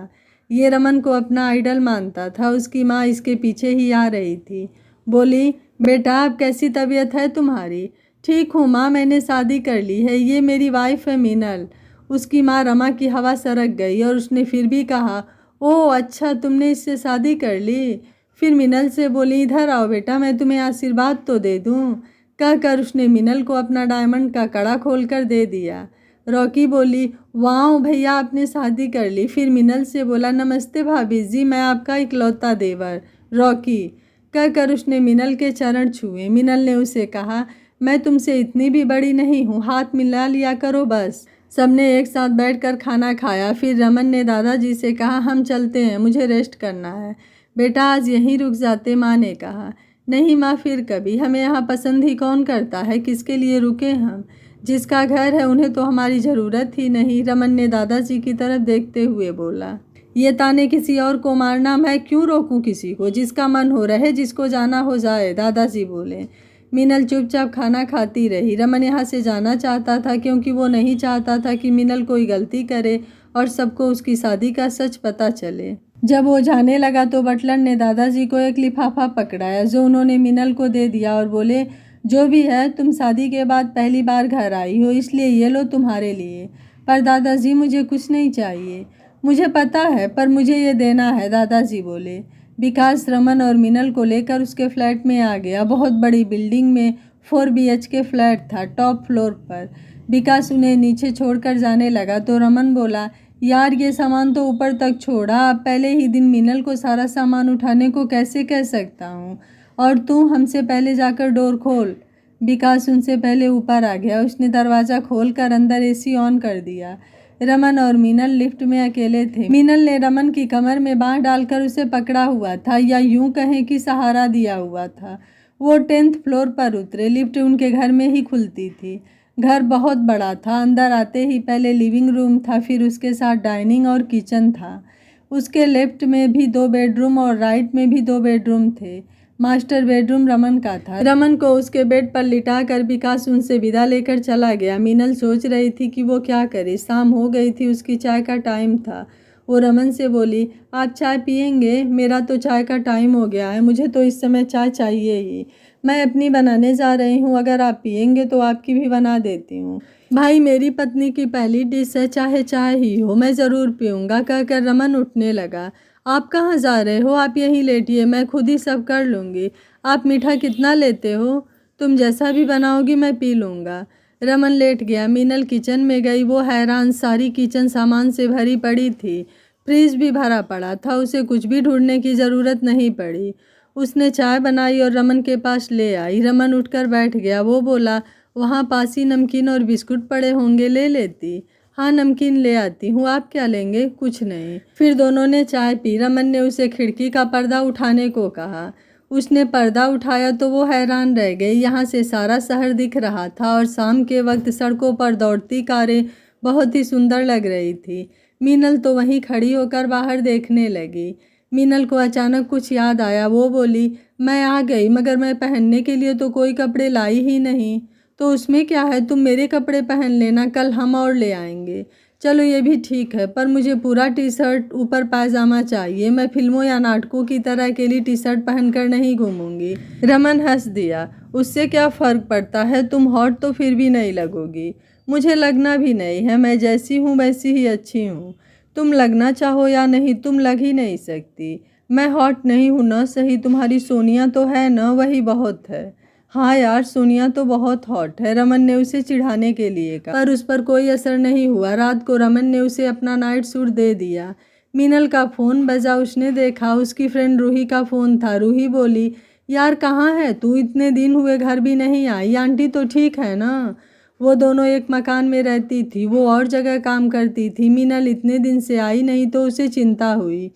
[SPEAKER 1] ये रमन को अपना आइडल मानता था। उसकी माँ इसके पीछे ही आ रही थी। बोली, बेटा अब कैसी तबीयत है तुम्हारी? ठीक हूँ माँ, मैंने शादी कर ली है, ये मेरी वाइफ है मीनल। उसकी माँ रमा की हवा सरक गई और उसने फिर भी कहा, ओह अच्छा तुमने इससे शादी कर ली। फिर मीनल से बोली, इधर आओ बेटा मैं तुम्हें आशीर्वाद तो दे दूँ। कहकर उसने मीनल को अपना डायमंड का कड़ा खोलकर दे दिया। रॉकी बोली, वाह भैया आपने शादी कर ली। फिर मीनल से बोला, नमस्ते भाभी जी, मैं आपका इकलौता देवर रॉकी। कहकर उसने मीनल के चरण छुए। मीनल ने उसे कहा, मैं तुमसे इतनी भी बड़ी नहीं हूँ, हाथ मिला लिया करो बस। सबने एक साथ बैठकर खाना खाया। फिर रमन ने दादाजी से कहा, हम चलते हैं, मुझे रेस्ट करना है। बेटा आज यहीं रुक जाते, माँ ने कहा। नहीं माँ, फिर कभी, हमें यहाँ पसंद ही कौन करता है, किसके लिए रुके हम? जिसका घर है उन्हें तो हमारी ज़रूरत ही नहीं। रमन ने दादाजी की तरफ देखते हुए बोला, ये ताने किसी और को मारना, मैं क्यों रोकूं किसी को? जिसका मन हो रहे, जिसको जाना हो जाए, दादाजी बोले। मीनल चुपचाप खाना खाती रही। रमन यहाँ से जाना चाहता था क्योंकि वो नहीं चाहता था कि मीनल कोई गलती करे और सबको उसकी शादी का सच पता चले। जब वो जाने लगा तो बटलर ने दादाजी को एक लिफाफा पकड़ाया जो उन्होंने मीनल को दे दिया और बोले, जो भी है तुम शादी के बाद पहली बार घर आई हो, इसलिए ये लो तुम्हारे लिए। पर दादाजी मुझे कुछ नहीं चाहिए। मुझे पता है पर मुझे ये देना है, दादाजी बोले। विकास रमन और मीनल को लेकर उसके फ्लैट में आ गया। बहुत बड़ी बिल्डिंग में 4 BHK फ्लैट था, टॉप फ्लोर पर। विकास उन्हें नीचे छोड़कर जाने लगा तो रमन बोला, यार ये सामान तो ऊपर तक छोड़ा, अब पहले ही दिन मीनल को सारा सामान उठाने को कैसे कह सकता हूँ? और तू हमसे पहले जाकर डोर खोल। विकास उनसे पहले ऊपर आ गया। उसने दरवाज़ा खोलकर अंदर AC ऑन कर दिया। रमन और मीनल लिफ्ट में अकेले थे। मीनल ने रमन की कमर में बाँह डालकर उसे पकड़ा हुआ था, या यूं कहें कि सहारा दिया हुआ था। वो 10th फ्लोर पर उतरे। लिफ्ट उनके घर में ही खुलती थी। घर बहुत बड़ा था। अंदर आते ही पहले लिविंग रूम था, फिर उसके साथ डाइनिंग और किचन था। उसके लेफ्ट में भी 2 बेडरूम और राइट में भी 2 बेडरूम थे। मास्टर बेडरूम रमन का था। रमन को उसके बेड पर लिटा कर विकास उनसे विदा लेकर चला गया। मीनल सोच रही थी कि वो क्या करे। शाम हो गई थी, उसकी चाय का टाइम था। वो रमन से बोली, आप चाय पियेंगे? मेरा तो चाय का टाइम हो गया है, मुझे तो इस समय चाय चाहिए ही। मैं अपनी बनाने जा रही हूँ, अगर आप पियेंगे तो आपकी भी बना देती हूँ। भाई, मेरी पत्नी की पहली डिश है, चाहे चाय ही हो, मैं ज़रूर पीऊँगा, कहकर रमन उठने लगा। आप कहाँ जा रहे हो? आप यहीं लेटिए, मैं खुद ही सब कर लूँगी। आप मीठा कितना लेते हो? तुम जैसा भी बनाओगी मैं पी लूँगा। रमन लेट गया। मीनल किचन में गई। वो हैरान, सारी किचन सामान से भरी पड़ी थी। फ्रिज भी भरा पड़ा था, उसे कुछ भी ढूंढने की ज़रूरत नहीं पड़ी। उसने चाय बनाई और रमन के पास ले आई। रमन उठकर बैठ गया। वो बोला, वहाँ पास ही नमकीन और बिस्कुट पड़े होंगे, ले लेती। हाँ, नमकीन ले आती हूँ, आप क्या लेंगे? कुछ नहीं। फिर दोनों ने चाय पी। रमन ने उसे खिड़की का पर्दा उठाने को कहा। उसने पर्दा उठाया तो वो हैरान रह गई। यहाँ से सारा शहर दिख रहा था और शाम के वक्त सड़कों पर दौड़ती कारें बहुत ही सुंदर लग रही थी। मीनल तो वहीं खड़ी होकर बाहर देखने लगी। मीनल को अचानक कुछ याद आया। वो बोली, मैं आ गई, मगर मैं पहनने के लिए तो कोई कपड़े लाई ही नहीं। तो उसमें क्या है, तुम मेरे कपड़े पहन लेना, कल हम और ले आएंगे। चलो ये भी ठीक है, पर मुझे पूरा टी शर्ट ऊपर पायजामा चाहिए। मैं फिल्मों या नाटकों की तरह अकेली टी शर्ट पहनकर नहीं घूमूंगी। रमन हंस दिया। उससे क्या फ़र्क पड़ता है, तुम हॉट तो फिर भी नहीं लगोगी। मुझे लगना भी नहीं है, मैं जैसी हूँ वैसी ही अच्छी हूँ। तुम लगना चाहो या नहीं, तुम लग ही नहीं सकती। मैं हॉट नहीं हूँ ना सही, तुम्हारी सोनिया तो है ना, वही बहुत है। हाँ यार, सोनिया तो बहुत हॉट है, रमन ने उसे चिढ़ाने के लिए कहा, पर उस पर कोई असर नहीं हुआ। रात को रमन ने उसे अपना नाइट सूट दे दिया। मीनल का फ़ोन बजा। उसने देखा उसकी फ्रेंड रूही का फ़ोन था। रूही बोली, यार कहाँ है तू? इतने दिन हुए घर भी नहीं आई। आंटी तो ठीक है ना? वो दोनों एक मकान में रहती थी, वो और जगह काम करती थी। मीनल इतने दिन से आई नहीं तो उसे चिंता हुई।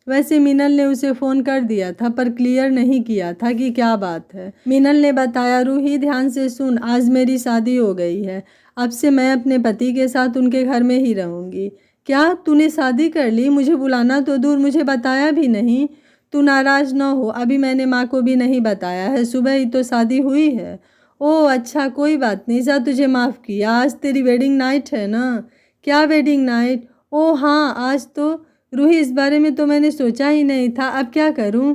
[SPEAKER 1] वैसे मीनल ने उसे फ़ोन कर दिया था, पर क्लियर नहीं किया था कि क्या बात है। मीनल ने बताया, रूही ध्यान से सुन, आज मेरी शादी हो गई है। अब से मैं अपने पति के साथ उनके घर में ही रहूँगी। क्या तूने शादी कर ली? मुझे बुलाना तो दूर, मुझे बताया भी नहीं। तू नाराज़ न हो, अभी मैंने माँ को भी नहीं बताया है, सुबह ही तो शादी हुई है। ओह अच्छा, कोई बात नहीं, जा तुझे माफ़ किया। आज तेरी वेडिंग नाइट है ना? क्या वेडिंग नाइट? ओह हाँ, आज तो। रूही, इस बारे में तो मैंने सोचा ही नहीं था, अब क्या करूं?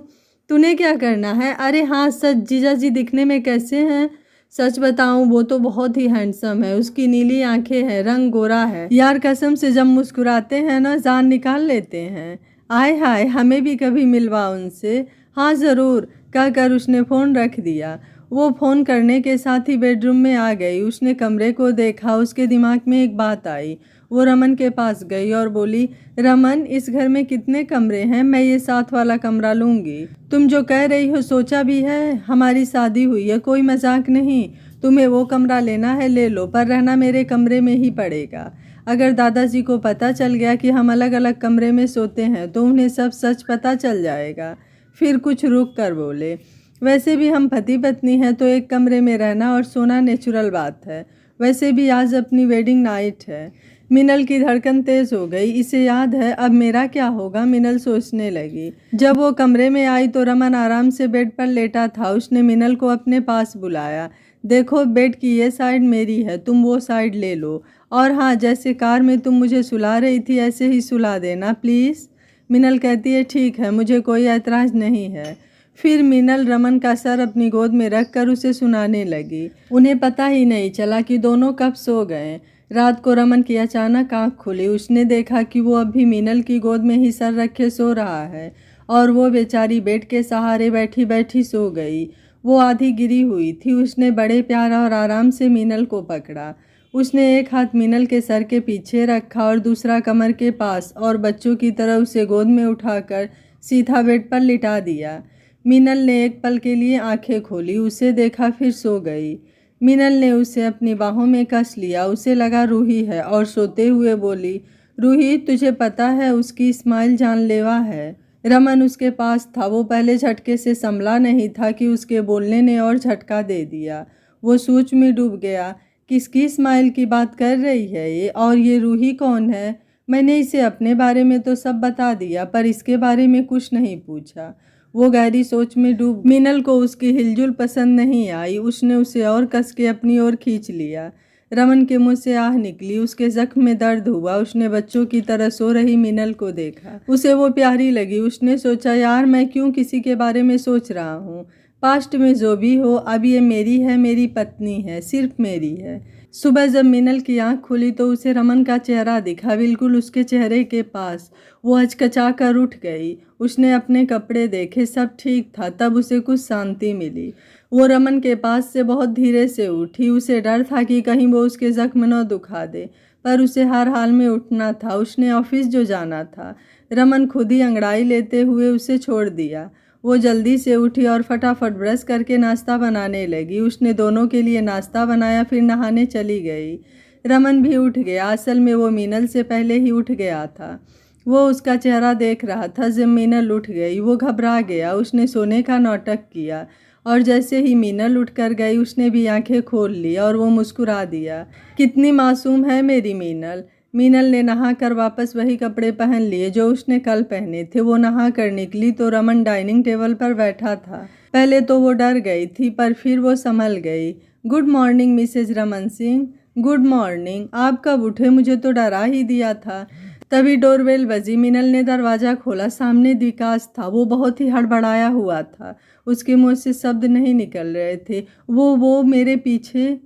[SPEAKER 1] तूने क्या करना है? अरे हाँ सच, जीजा जी दिखने में कैसे हैं? सच बताऊं, वो तो बहुत ही हैंडसम है। उसकी नीली आंखें हैं, रंग गोरा है। यार कसम से जब मुस्कुराते हैं ना, जान निकाल लेते हैं। आय हाय, हमें भी कभी मिलवा उनसे। हाँ ज़रूर, कहकर उसने फ़ोन रख दिया। वो फ़ोन करने के साथ ही बेडरूम में आ गई। उसने कमरे को देखा। उसके दिमाग में एक बात आई। वो रमन के पास गई और बोली, रमन, इस घर में कितने कमरे हैं? मैं ये 7 वाला कमरा लूँगी। तुम जो कह रही हो सोचा भी है? हमारी शादी हुई है, कोई मजाक नहीं। तुम्हें वो कमरा लेना है ले लो, पर रहना मेरे कमरे में ही पड़ेगा। अगर दादाजी को पता चल गया कि हम अलग अलग कमरे में सोते हैं तो उन्हें सब सच पता चल जाएगा। फिर कुछ रुक कर बोले, वैसे भी हम पति पत्नी हैं तो एक कमरे में रहना और सोना नेचुरल बात है। वैसे भी आज अपनी वेडिंग नाइट है। मिनल की धड़कन तेज हो गई। इसे याद है, अब मेरा क्या होगा? मिनल सोचने लगी। जब वो कमरे में आई तो रमन आराम से बेड पर लेटा था। उसने मिनल को अपने पास बुलाया। देखो, बेड की ये साइड मेरी है, तुम वो साइड ले लो। और हाँ, जैसे कार में तुम मुझे सुला रही थी ऐसे ही सुला देना प्लीज़। मिनल कहती है, ठीक है, मुझे कोई ऐतराज़ नहीं है। फिर मिनल रमन का सर अपनी गोद में रखकर उसे सुनाने लगी। उन्हें पता ही नहीं चला कि दोनों कब सो गए। रात को रमन की अचानक आंख खुली। उसने देखा कि वो अभी मीनल की गोद में ही सर रखे सो रहा है और वो बेचारी बेड के सहारे बैठी बैठी सो गई। वो आधी गिरी हुई थी। उसने बड़े प्यार और आराम से मीनल को पकड़ा। उसने एक हाथ मीनल के सर के पीछे रखा और दूसरा कमर के पास, और बच्चों की तरह उसे गोद में उठाकर सीधा बेड पर लिटा दिया। मीनल ने एक पल के लिए आंखें खोली, उसे देखा, फिर सो गई। मीनल ने उसे अपनी बाहों में कस लिया। उसे लगा रूही है और सोते हुए बोली, रूही, तुझे पता है उसकी स्माइल जानलेवा है। रमन उसके पास था। वो पहले झटके से संभला नहीं था कि उसके बोलने ने और झटका दे दिया। वो सोच में डूब गया। किसकी स्माइल की बात कर रही है ये? और ये रूही कौन है? मैंने इसे अपने बारे में तो सब बता दिया, पर इसके बारे में कुछ नहीं पूछा। वो गहरी सोच में डूब। मीनल को उसकी हिलजुल पसंद नहीं आई। उसने उसे और कस के अपनी ओर खींच लिया। रमन के मुंह से आह निकली। उसके जख्म में दर्द हुआ। उसने बच्चों की तरह सो रही मीनल को देखा। उसे वो प्यारी लगी। उसने सोचा, यार मैं क्यों किसी के बारे में सोच रहा हूँ। पास्ट में जो भी हो, अब ये मेरी है, मेरी पत्नी है, सिर्फ मेरी है। सुबह जब मीनल की आंख खुली तो उसे रमन का चेहरा दिखा, बिल्कुल उसके चेहरे के पास। वो हचकचा कर उठ गई। उसने अपने कपड़े देखे, सब ठीक था। तब उसे कुछ शांति मिली। वो रमन के पास से बहुत धीरे से उठी। उसे डर था कि कहीं वो उसके जख्म न दुखा दे, पर उसे हर हाल में उठना था। उसने ऑफिस जो जाना था। रमन खुद ही अंगड़ाई लेते हुए उसे छोड़ दिया। वो जल्दी से उठी और फटाफट ब्रश करके नाश्ता बनाने लगी। उसने दोनों के लिए नाश्ता बनाया, फिर नहाने चली गई। रमन भी उठ गया। असल में वो मीनल से पहले ही उठ गया था। वो उसका चेहरा देख रहा था। जब मीनल उठ गई वो घबरा गया। उसने सोने का नाटक किया और जैसे ही मीनल उठ कर गई उसने भी आंखें खोल ली और वो मुस्कुरा दिया। कितनी मासूम है मेरी मीनल। मीनल ने नहा कर वापस वही कपड़े पहन लिए जो उसने कल पहने थे। वो नहा कर निकली तो रमन डाइनिंग टेबल पर बैठा था। पहले तो वो डर गई थी, पर फिर वो संभल गई। Good morning Mrs Raman Singh. Good morning. आप कब उठे? मुझे तो डरा ही दिया था। तभी डोरबेल बजी। मीनल ने दरवाज़ा खोला। सामने विकास था। वो बहुत ही हड़बड़ाया हुआ था। उसके मुंह से शब्द नहीं निकल रहे थे। वो मेरे पीछे।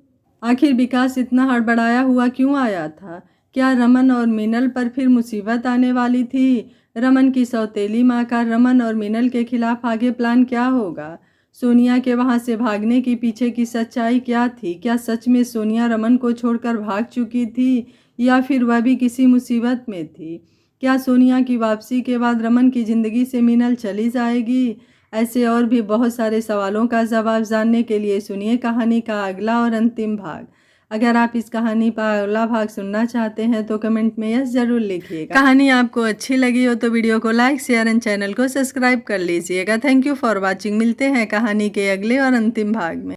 [SPEAKER 1] आखिर विकास इतना हड़बड़ाया हुआ क्यों आया था? क्या रमन और मीनल पर फिर मुसीबत आने वाली थी? रमन की सौतेली माँ का रमन और मीनल के खिलाफ आगे प्लान क्या होगा? सोनिया के वहाँ से भागने के पीछे की सच्चाई क्या थी? क्या सच में सोनिया रमन को छोड़कर भाग चुकी थी, या फिर वह भी किसी मुसीबत में थी? क्या सोनिया की वापसी के बाद रमन की ज़िंदगी से मीनल चली जाएगी? ऐसे और भी बहुत सारे सवालों का जवाब जानने के लिए सुनिए कहानी का अगला और अंतिम भाग। अगर आप इस कहानी का अगला भाग सुनना चाहते हैं तो कमेंट में यस जरूर लिखिएगा। कहानी आपको अच्छी लगी हो तो वीडियो को लाइक, शेयर एंड चैनल को सब्सक्राइब कर लीजिएगा। Thank you for watching. मिलते हैं कहानी के अगले और अंतिम भाग में।